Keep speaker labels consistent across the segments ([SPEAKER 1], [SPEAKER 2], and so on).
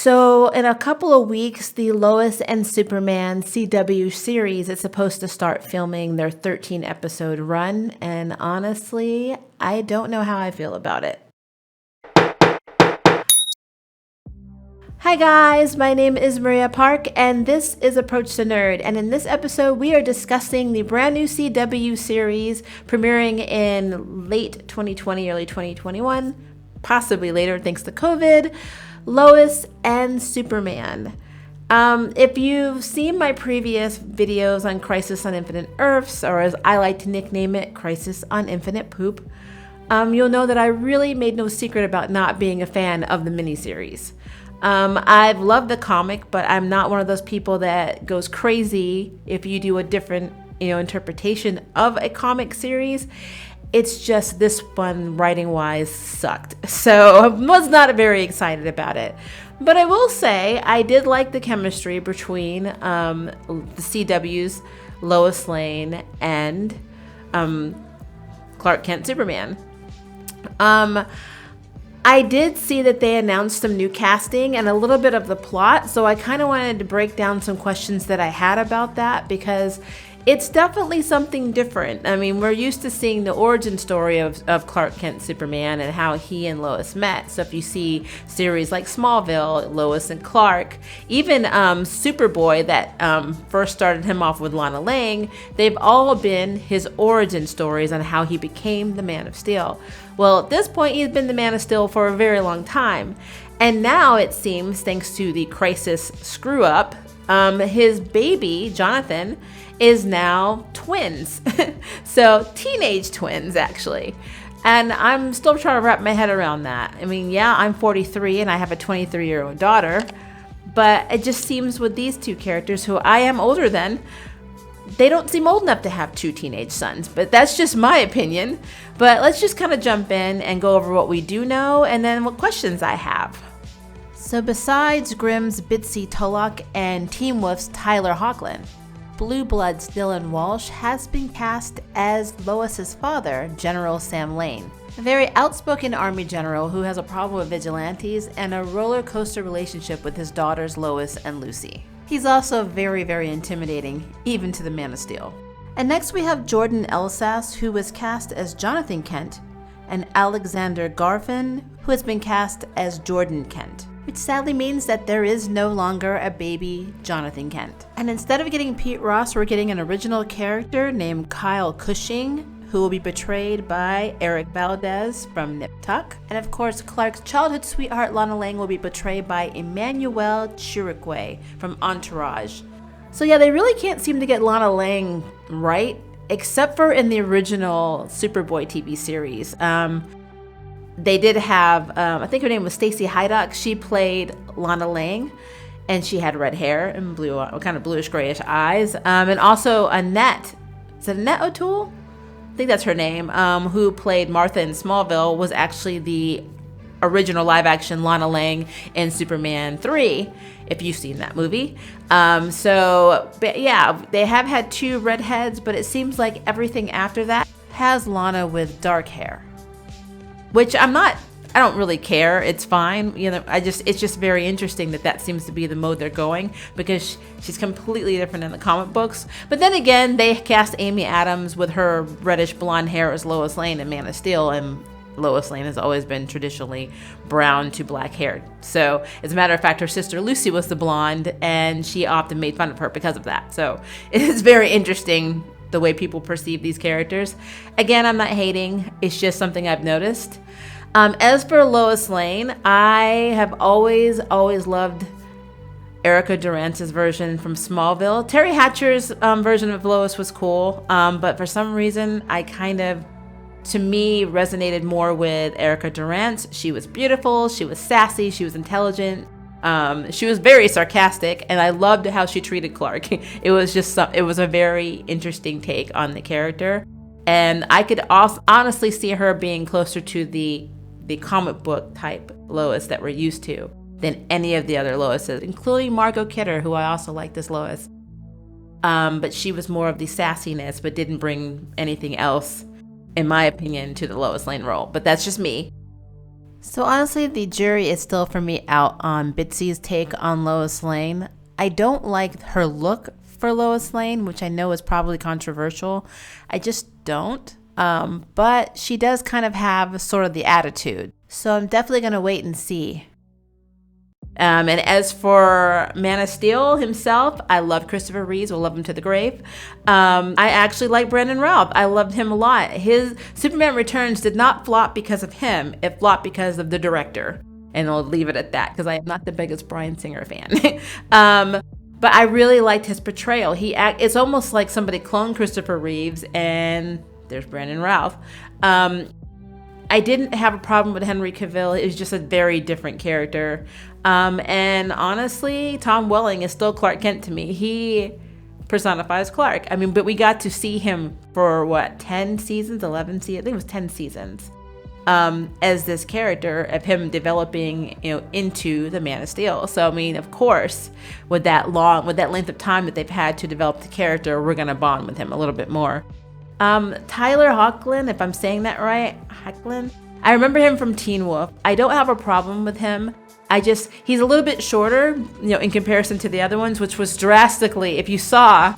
[SPEAKER 1] So, in a couple of weeks, the Lois and Superman CW series is supposed to start filming their 13 episode run. And honestly, I don't know how I feel about it. Hi guys, my name is Maria Park and this is Approach the Nerd. And in this episode, we are discussing the brand new CW series premiering in late 2020, early 2021, possibly later thanks to COVID. Lois and Superman. If you've seen my previous videos on Crisis on Infinite Earths, or as I like to nickname it, Crisis on Infinite Poop, you'll know that I really made no secret about not being a fan of the miniseries. I've loved the comic, but I'm not one of those people that goes crazy if you do a different, interpretation of a comic series. It's just this one, writing-wise, sucked. So I was not very excited about it. But I will say I did like the chemistry between the CW's Lois Lane and Clark Kent Superman. I did see that they announced some new casting and a little bit of the plot. So I kind of wanted to break down some questions that I had about that because it's definitely something different. I mean, we're used to seeing the origin story of Clark Kent Superman and how he and Lois met. So if you see series like Smallville, Lois and Clark, even Superboy that first started him off with Lana Lang, they've all been his origin stories on how he became the Man of Steel. Well, at this point, he's been the Man of Steel for a very long time. And now it seems, thanks to the Crisis screw up, his baby, Jonathan, is now twins. So teenage twins, actually. And I'm still trying to wrap my head around that. I mean, yeah, I'm 43 and I have a 23-year-old daughter, but it just seems with these two characters who I am older than, they don't seem old enough to have two teenage sons, but that's just my opinion. But let's just kind of jump in and go over what we do know and then what questions I have. So besides Grimm's Bitsy Tulloch and Teen Wolf's Tyler Hoechlin, Blue Blood's Dylan Walsh has been cast as Lois's father, General Sam Lane, a very outspoken army general who has a problem with vigilantes and a roller coaster relationship with his daughters Lois and Lucy. He's also very, very intimidating, even to the Man of Steel. And next we have Jordan Elsass, who was cast as Jonathan Kent, and Alexander Garfin, who has been cast as Jordan Kent, which sadly means that there is no longer a baby Jonathan Kent. And instead of getting Pete Ross, we're getting an original character named Kyle Cushing, who will be portrayed by Eric Valdez from Nip Tuck. And of course, Clark's childhood sweetheart Lana Lang will be portrayed by Emmanuel Chiricahua from Entourage. So yeah, they really can't seem to get Lana Lang right, except for in the original Superboy TV series. They did have, I think her name was Stacey Hydock. She played Lana Lang, and she had red hair and blue, kind of bluish grayish eyes. And also Annette, is it Annette O'Toole? I think that's her name, who played Martha in Smallville, was actually the original live action Lana Lang in Superman 3, if you've seen that movie. But yeah, they have had two redheads, but it seems like everything after that has Lana with dark hair. Which I don't really care. It's fine. It's just very interesting that seems to be the mode they're going because she's completely different in the comic books. But then again, they cast Amy Adams with her reddish blonde hair as Lois Lane in Man of Steel, and Lois Lane has always been traditionally brown to black haired. So as a matter of fact, her sister Lucy was the blonde, and she often made fun of her because of that. So it is very interesting the way people perceive these characters. Again, I'm not hating. It's just something I've noticed. As for Lois Lane, I have always loved Erica Durance's version from Smallville. Terry Hatcher's version of Lois was cool, but for some reason, to me, resonated more with Erica Durance. She was beautiful, she was sassy, she was intelligent. She was very sarcastic, and I loved how she treated Clark. It was a very interesting take on the character, and I could honestly see her being closer to the comic book type Lois that we're used to than any of the other Loises, including Margot Kidder, who I also liked as Lois. But she was more of the sassiness, but didn't bring anything else, in my opinion, to the Lois Lane role. But that's just me. So honestly, the jury is still for me out on Bitsy's take on Lois Lane. I don't like her look for Lois Lane, which I know is probably controversial. I just don't. But she does kind of have sort of the attitude. So I'm definitely going to wait and see. And as for Man of Steel himself, I love Christopher Reeves. We'll love him to the grave. I actually like Brandon Routh. I loved him a lot. His Superman Returns did not flop because of him. It flopped because of the director. And I'll leave it at that because I am not the biggest Bryan Singer fan. But I really liked his portrayal. It's almost like somebody cloned Christopher Reeves and there's Brandon Routh. I didn't have a problem with Henry Cavill. It was just a very different character. And honestly, Tom Welling is still Clark Kent to me. He personifies Clark. I mean, but we got to see him for 10 seasons, 11 seasons? I think it was 10 seasons. As this character of him developing, into the Man of Steel. So, I mean, of course, with that length of time that they've had to develop the character, we're going to bond with him a little bit more. Tyler Hoechlin, if I'm saying that right, Hoechlin. I remember him from Teen Wolf. I don't have a problem with him. He's a little bit shorter, in comparison to the other ones, which was drastically, if you saw,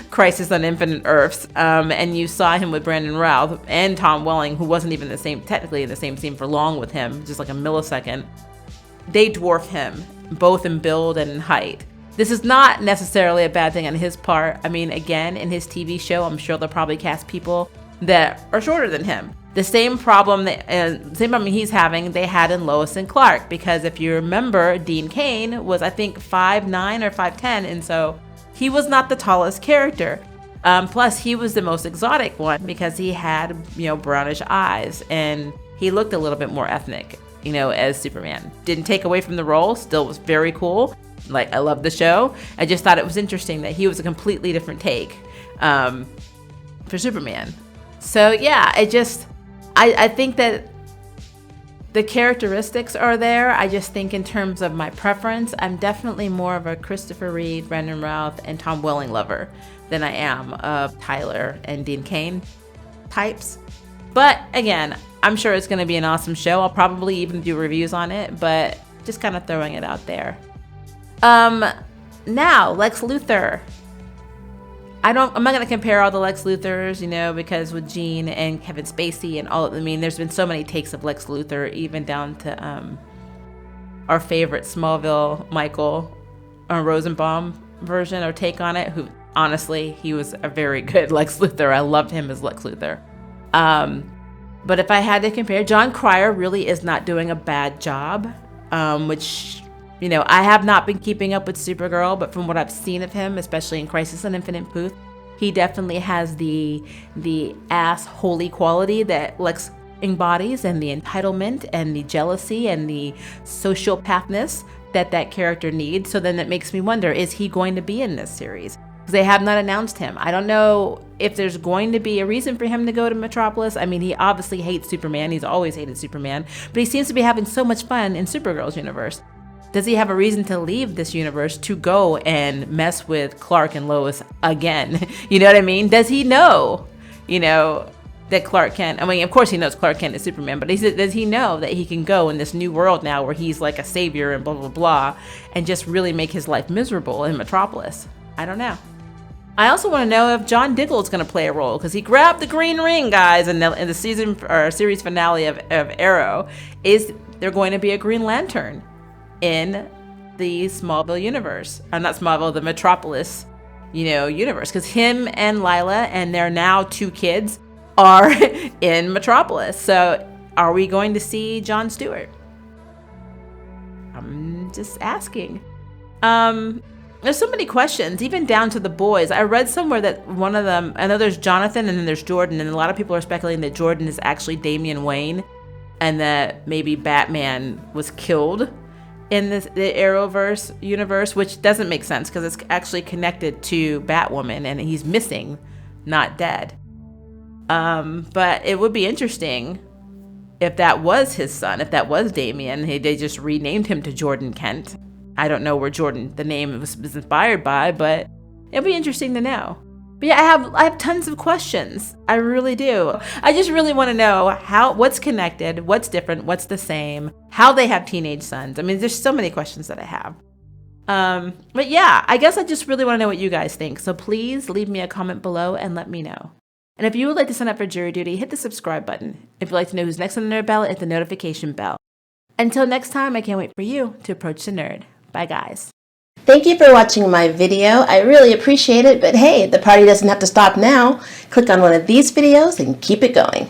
[SPEAKER 1] Crisis on Infinite Earths, and you saw him with Brandon Routh and Tom Welling, who wasn't even technically in the same scene for long with him, just like a millisecond. They dwarf him, both in build and in height. This is not necessarily a bad thing on his part. I mean, again, in his TV show, I'm sure they'll probably cast people that are shorter than him. The same problem he's having, they had in Lois and Clark, because if you remember, Dean Cain was, I think, 5'9" or 5'10", and so he was not the tallest character. Plus, he was the most exotic one because he had, brownish eyes, and he looked a little bit more ethnic, as Superman. Didn't take away from the role, still was very cool. Like, I love the show. I just thought it was interesting that he was a completely different take for Superman. So yeah, I think that the characteristics are there. I just think in terms of my preference, I'm definitely more of a Christopher Reeve, Brandon Routh, and Tom Welling lover than I am of Tyler and Dean Cain types. But again, I'm sure it's going to be an awesome show. I'll probably even do reviews on it, but just kind of throwing it out there. Now, Lex Luthor. I'm not going to compare all the Lex Luthors, because with Gene and Kevin Spacey and there's been so many takes of Lex Luthor, even down to our favorite Smallville Michael Rosenbaum version or take on it, who honestly, he was a very good Lex Luthor. I loved him as Lex Luthor. But if I had to compare, John Cryer really is not doing a bad job, which... I have not been keeping up with Supergirl, but from what I've seen of him, especially in Crisis on Infinite Youth, he definitely has the ass-holy quality that Lex embodies, and the entitlement and the jealousy and the sociopathness that character needs. So then that makes me wonder, is he going to be in this series? Because they have not announced him. I don't know if there's going to be a reason for him to go to Metropolis. I mean, he obviously hates Superman. He's always hated Superman, but he seems to be having so much fun in Supergirl's universe. Does he have a reason to leave this universe to go and mess with Clark and Lois again? You know what I mean? Does he know, that Clark Kent, of course he knows Clark Kent is Superman, but does he know that he can go in this new world now where he's like a savior and blah, blah, blah, and just really make his life miserable in Metropolis? I don't know. I also want to know if John Diggle is going to play a role, because he grabbed the green ring, guys, in the season or series finale of Arrow. Is there going to be a Green Lantern in the Smallville universe? Not Smallville, the Metropolis, universe. Because him and Lila and their now 2 kids are in Metropolis. So are we going to see Jon Stewart? I'm just asking. There's so many questions, even down to the boys. I read somewhere that one of them, I know there's Jonathan and then there's Jordan, and a lot of people are speculating that Jordan is actually Damian Wayne and that maybe Batman was killed in the Arrowverse universe, which doesn't make sense because it's actually connected to Batwoman and he's missing, not dead. But it would be interesting if that was his son, if that was Damian. They just renamed him to Jordan Kent. I don't know where Jordan, the name was inspired by, but it'll be interesting to know. But yeah, I have tons of questions. I really do. I just really want to know what's connected, what's different, what's the same, how they have teenage sons. I mean, there's so many questions that I have. But yeah, I guess I just really want to know what you guys think. So please leave me a comment below and let me know. And if you would like to sign up for jury duty, hit the subscribe button. If you'd like to know who's next on the nerd ballot, hit the notification bell. Until next time, I can't wait for you to approach the nerd. Bye, guys.
[SPEAKER 2] Thank you for watching my video. I really appreciate it, but hey, the party doesn't have to stop now. Click on one of these videos and keep it going.